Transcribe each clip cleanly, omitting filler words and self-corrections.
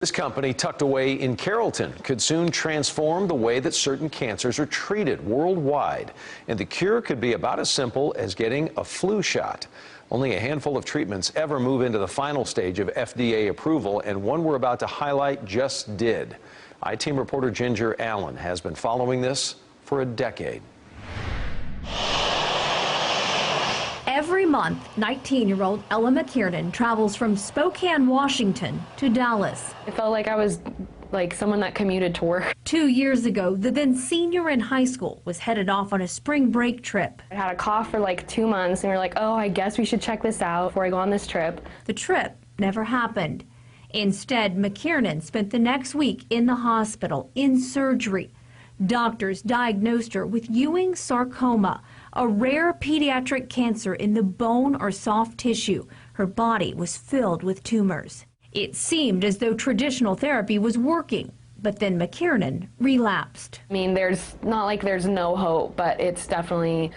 This company, tucked away in Carrollton, could soon transform the way that certain cancers are treated worldwide. And the cure could be about as simple as getting a flu shot. Only a handful of treatments ever move into the final stage of FDA approval, and one we're about to highlight just did. I-Team reporter Ginger Allen has been following this for a decade. Every month, 19-year-old Ella McKiernan travels from Spokane, Washington to Dallas. I felt like I was like someone that commuted to work. 2 years ago, the then senior in high school was headed off on a spring break trip. I had a cough for like 2 months, and we were like, oh, I guess we should check this out before I go on this trip. The trip never happened. Instead, McKiernan spent the next week in the hospital in surgery. Doctors diagnosed her with Ewing sarcoma, a rare pediatric cancer in the bone or soft tissue. Her body was filled with tumors. It seemed as though traditional therapy was working, but then McKiernan relapsed. I mean, there's not like there's no hope, but it's definitely,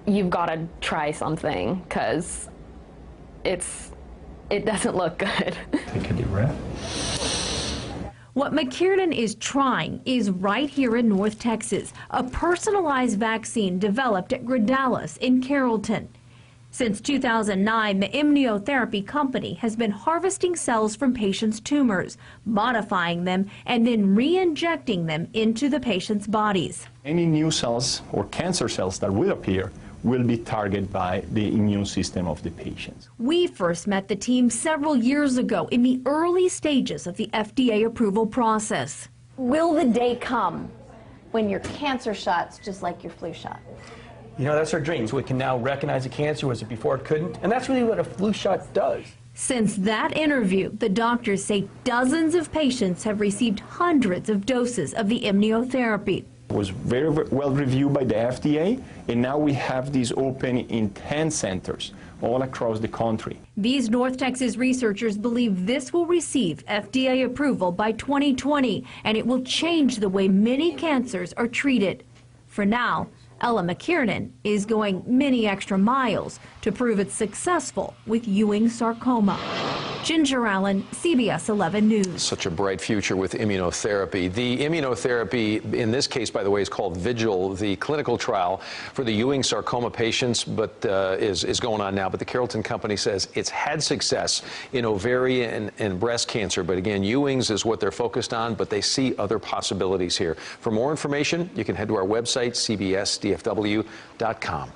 you've got to try something because it doesn't look good. Take a deep breath. What McKiernan is trying is right here in North Texas, a personalized vaccine developed at Dallas in Carrollton. Since 2009, the immunotherapy company has been harvesting cells from patients' tumors, modifying them, and then re-injecting them into the patient's bodies. Any new cells or cancer cells that will appear will be targeted by the immune system of the patients. We first met the team several years ago in the early stages of the FDA approval process. Will the day come when your cancer shot's just like your flu shot? You know, that's our dream. So we can now recognize a cancer, whereas before it couldn't. And that's really what a flu shot does. Since that interview, the doctors say dozens of patients have received hundreds of doses of the immunotherapy. It was very well reviewed by the FDA, and now we have these open in 10 centers all across the country. These North Texas researchers believe this will receive FDA approval by 2020, and it will change the way many cancers are treated. For now, Ella McKiernan is going many extra miles to prove it's successful with Ewing sarcoma. Ginger Allen, CBS 11 News. Such a bright future with immunotherapy. The immunotherapy, in this case, by the way, is called Vigil. The clinical trial for the Ewing sarcoma patients is going on now. But the Carrollton company says it's had success in ovarian and breast cancer. But again, Ewing's is what they're focused on, but they see other possibilities here. For more information, you can head to our website, cbsdfw.com.